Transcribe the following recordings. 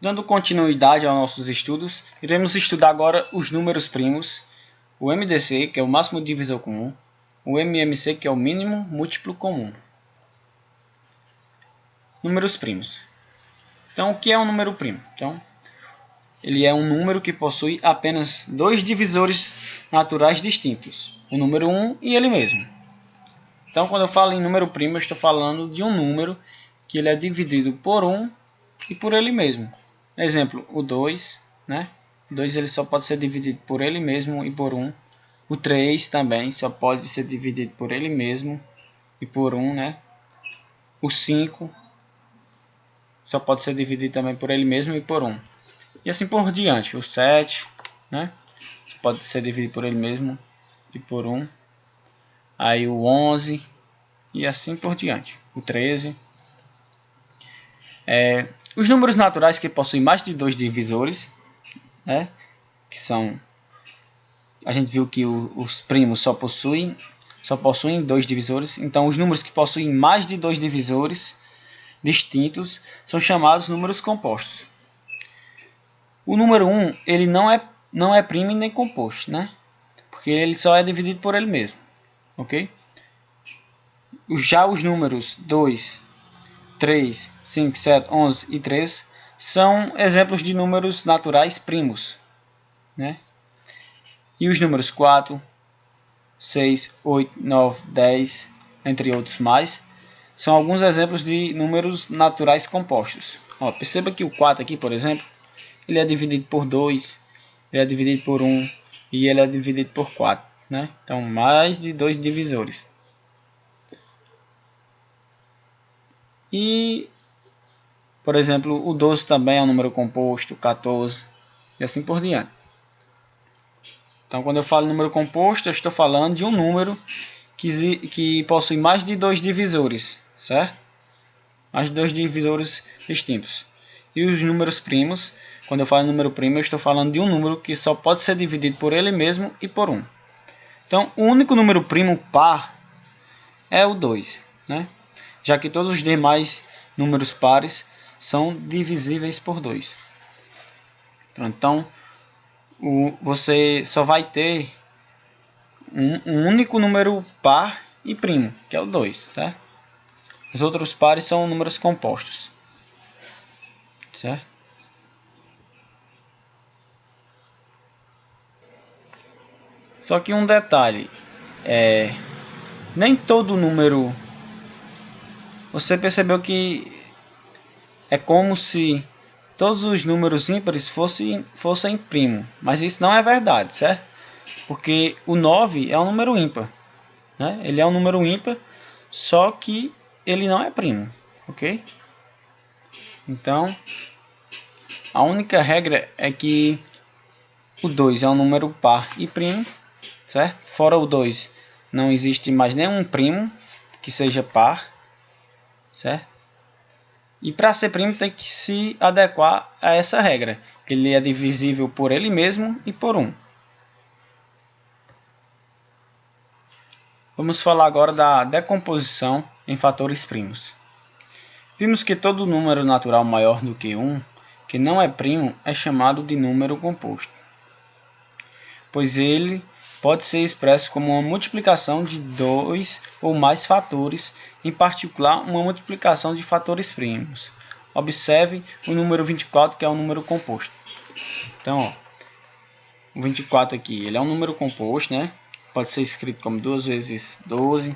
Dando continuidade aos nossos estudos, iremos estudar agora os números primos, o MDC, que é o máximo divisor comum, o MMC, que é o mínimo múltiplo comum. Números primos. Então, o que é um número primo? Então, ele é um número que possui apenas dois divisores naturais distintos, o número 1 e ele mesmo. Então, quando eu falo em número primo, eu estou falando de um número que ele é dividido por 1 e por ele mesmo. Exemplo, o 2, né? O 2 ele só pode ser dividido por ele mesmo e por 1. O 3 também só pode ser dividido por ele mesmo e por 1, né? O 5 só pode ser dividido também por ele mesmo e por 1. E assim por diante. O 7, né? Pode ser dividido por ele mesmo e por 1. Aí o 11 e assim por diante. O 13. Os números naturais que possuem mais de dois divisores, né? Que são... A gente viu que os primos só possuem dois divisores. Então os números que possuem mais de dois divisores distintos são chamados números compostos. O número 1 ele não é primo nem composto, né? Porque ele só é dividido por ele mesmo, ok? Já os números 2, 3, 5, 7, 11 e 3 são exemplos de números naturais primos, né? E os números 4, 6, 8, 9, 10, entre outros mais, são alguns exemplos de números naturais compostos. Ó, perceba que o 4 aqui, por exemplo, ele é dividido por 2, ele é dividido por 1 e ele é dividido por 4. Né? Então, mais de dois divisores. E, por exemplo, o 12 também é um número composto, 14 e assim por diante. Então, quando eu falo número composto, eu estou falando de um número que possui mais de dois divisores, certo? Mais de dois divisores distintos. E os números primos, quando eu falo número primo, eu estou falando de um número que só pode ser dividido por ele mesmo e por 1. Então, o único número primo par é o 2, né? Já que todos os demais números pares são divisíveis por 2. Então, você só vai ter um único número par e primo, que é o 2, certo? Os outros pares são números compostos, certo? Só que um detalhe, nem todo número... Você percebeu que é como se todos os números ímpares fossem primo, mas isso não é verdade, certo? Porque o 9 é um número ímpar, né? Ele é um número ímpar, só que ele não é primo, ok? Então, a única regra é que o 2 é um número par e primo, certo? Fora o 2, não existe mais nenhum primo que seja par, certo? E para ser primo tem que se adequar a essa regra, que ele é divisível por ele mesmo e por 1. Vamos falar agora da decomposição em fatores primos. Vimos que todo número natural maior do que 1, que não é primo, é chamado de número composto, pois ele pode ser expresso como uma multiplicação de dois ou mais fatores, em particular uma multiplicação de fatores primos. Observe o número 24, que é um número composto. Então, ó, o 24 aqui, ele é um número composto, né? Pode ser escrito como 2 vezes 12,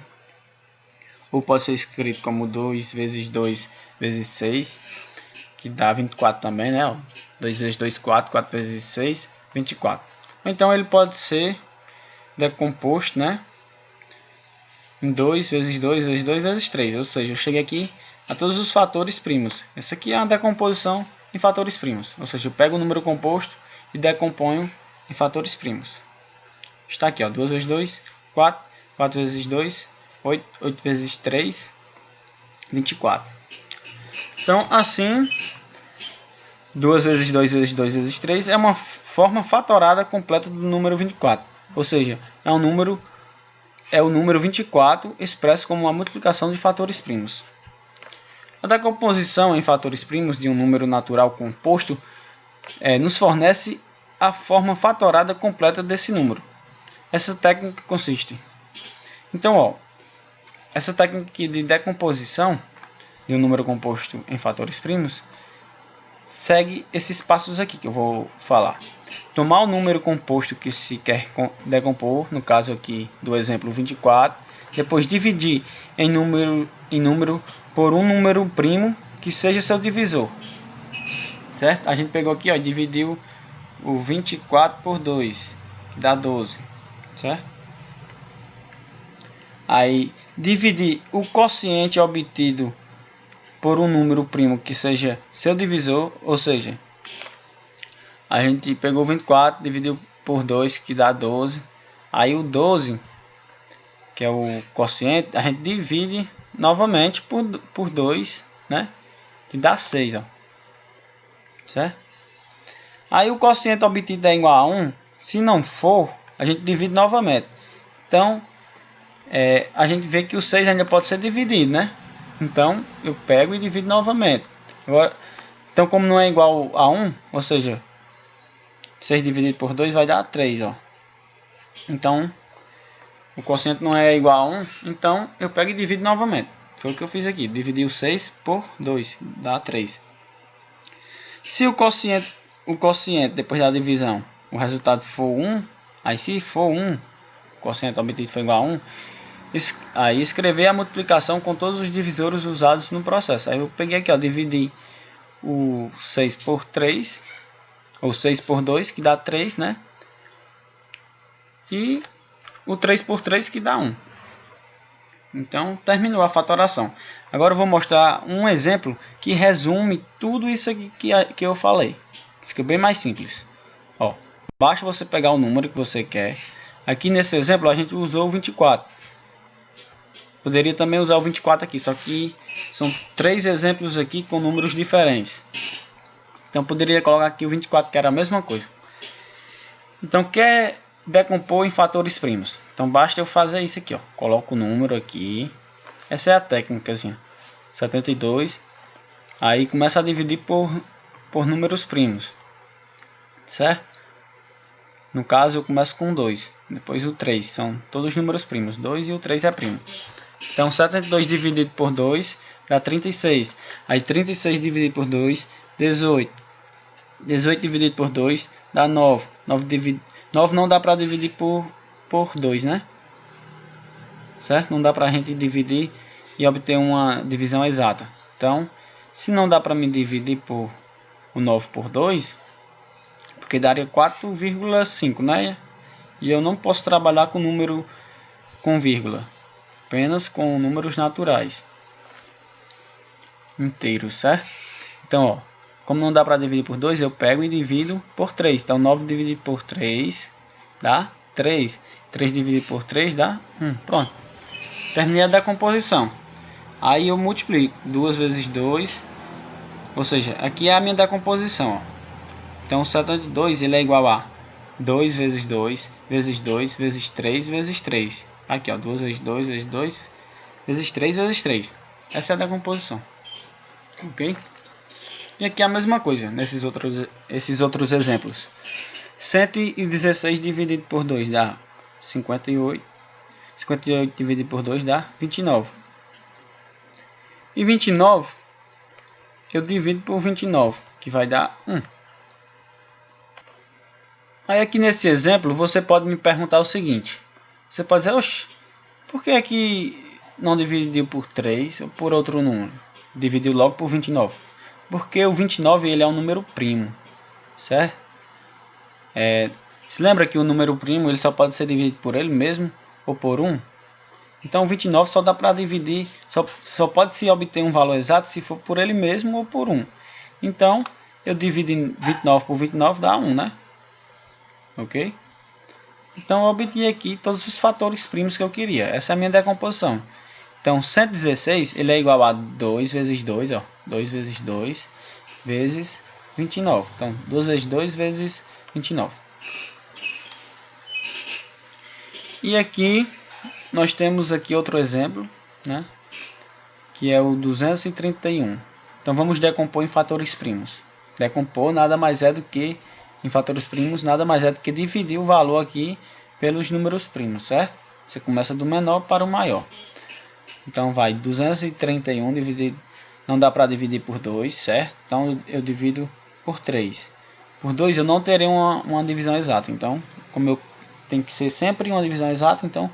ou pode ser escrito como 2 vezes 2 vezes 6, que dá 24 também, né? 2 vezes 2, 4, 4 vezes 6, 24. Então, ele pode ser decomposto, né, em 2 vezes 2 vezes 2 vezes 3, ou seja, eu cheguei aqui a todos os fatores primos. Essa aqui é a decomposição em fatores primos, ou seja, eu pego o número composto e decomponho em fatores primos. Está aqui, ó, 2 vezes 2, 4, 4 vezes 2, 8, 8 vezes 3, 24. Então, assim, 2 vezes 2 vezes 2 vezes 3 é uma forma fatorada completa do número 24. Ou seja, é o número 24 expresso como uma multiplicação de fatores primos. A decomposição em fatores primos de um número natural composto nos fornece a forma fatorada completa desse número. Essa técnica consiste. Então, essa técnica de decomposição de um número composto em fatores primos segue esses passos aqui que eu vou falar. Tomar o número composto que se quer decompor, no caso aqui do exemplo 24, depois dividir em número por um número primo que seja seu divisor. Certo? A gente pegou aqui, e dividiu o 24 por 2, que dá 12, certo? Aí, dividir o quociente obtido por um número primo que seja seu divisor, ou seja, a gente pegou 24, dividiu por 2, que dá 12. Aí o 12, que é o quociente, a gente divide novamente por 2, né? Que dá 6, ó. Certo? Aí o quociente obtido é igual a 1. Se não for, a gente divide novamente. Então, a gente vê que o 6 ainda pode ser dividido, né? Então, eu pego e divido novamente. Agora, então, como não é igual a 1, ou seja, 6 dividido por 2 vai dar 3, ó. Então, o quociente não é igual a 1, então eu pego e divido novamente. Foi o que eu fiz aqui, dividi o 6 por 2, dá 3. Se o quociente depois da divisão, o resultado for 1, aí se for 1, o quociente obtido foi igual a 1, aí escrever a multiplicação com todos os divisores usados no processo. Aí eu peguei aqui, ó, dividi o 6 por 3, ou 6 por 2, que dá 3, né? E o 3 por 3, que dá 1. Então, terminou a fatoração. Agora eu vou mostrar um exemplo que resume tudo isso aqui que eu falei. Fica bem mais simples. Ó, basta você pegar o número que você quer. Aqui nesse exemplo a gente usou o 24. Poderia também usar o 24 aqui, só que são 3 exemplos aqui com números diferentes. Então poderia colocar aqui o 24, que era a mesma coisa. Então quer decompor em fatores primos. Então basta eu fazer isso aqui, ó. Coloco o número aqui. Essa é a técnica, assim. 72. Aí começa a dividir por números primos. Certo? No caso eu começo com 2. Depois o 3. São todos números primos. 2 e o 3 é primo. Então 72 dividido por 2 dá 36. Aí 36 dividido por 2, 18. 18 dividido por 2 dá 9. 9 não dá para dividir por 2, né? Certo? Não dá para a gente dividir e obter uma divisão exata. Então, se não dá para me dividir por o 9 por 2, porque daria 4,5, né? E eu não posso trabalhar com número com vírgula, apenas com números naturais inteiros, certo? Então, ó, como não dá para dividir por 2, eu pego e divido por 3. Então, 9 dividido por 3 dá 3. 3 dividido por 3 dá 1. Pronto. Terminei a decomposição. Aí eu multiplico 2 vezes 2. Ou seja, aqui é a minha decomposição. Ó. Então, o 72 ele é igual a 2 vezes 2 vezes 2 vezes 3 vezes 3. Aqui, ó, 2 vezes 2 vezes 2 vezes 3 vezes 3. Essa é a decomposição. Ok? E aqui é a mesma coisa, esses outros exemplos. 116 dividido por 2 dá 58. 58 dividido por 2 dá 29. E 29 eu divido por 29, que vai dar 1. Aí aqui nesse exemplo você pode me perguntar o seguinte. Você pode dizer, oxe, por que aqui não dividiu por 3 ou por outro número? Dividiu logo por 29. Porque o 29 ele é um número primo, certo? Se lembra que o número primo ele só pode ser dividido por ele mesmo ou por 1? Então 29 só dá para dividir, só pode se obter um valor exato se for por ele mesmo ou por 1. Então eu divido em 29 por 29 dá 1, né? Ok? Então eu obtive aqui todos os fatores primos que eu queria. Essa é a minha decomposição. Então 116 ele é igual a 2 vezes 2, ó, 2 vezes 2 vezes 29. Então 2 vezes 2 vezes 29. E aqui nós temos aqui outro exemplo, né? que é o 231. Então vamos decompor em fatores primos. Decompor nada mais é do que, em fatores primos, nada mais é do que dividir o valor aqui pelos números primos, certo? Você começa do menor para o maior. Então vai 231 dividido, não dá para dividir por 2, certo? Então eu divido por 3. Por 2 eu não terei uma divisão exata, então como eu tenho que ser sempre uma divisão exata, então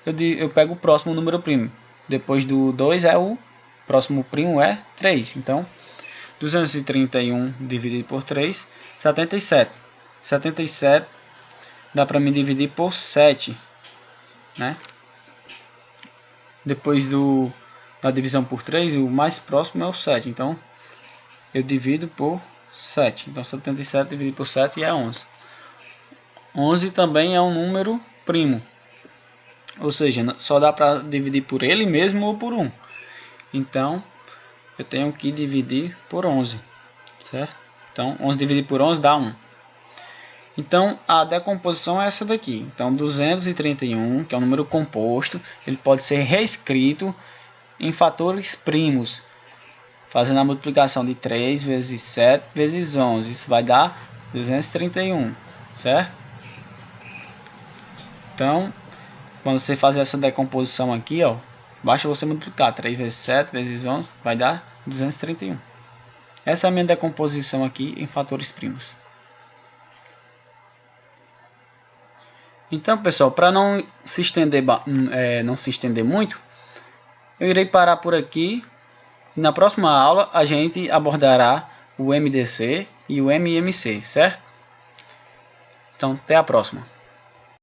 eu pego o próximo número primo. Depois do 2 é o próximo primo é 3. Então 231 dividido por 3, 77. 77 dá para me dividir por 7, né? Depois da divisão por 3, o mais próximo é o 7. Então eu divido por 7. Então 77 dividido por 7 é 11. 11 também é um número primo. Ou seja, só dá para dividir por ele mesmo ou por 1. Então eu tenho que dividir por 11, certo? Então 11 dividido por 11 dá 1. Então a decomposição é essa daqui. Então 231, que é um número composto, ele pode ser reescrito em fatores primos, fazendo a multiplicação de 3 vezes 7 vezes 11. Isso vai dar 231, certo? Então, quando você fazer essa decomposição aqui, ó, basta você multiplicar 3 vezes 7 vezes 11, vai dar 231. Essa é a minha decomposição aqui em fatores primos. Então, pessoal, para não se estender muito, eu irei parar por aqui. Na próxima aula a gente abordará o MDC e o MMC, certo? Então, até a próxima.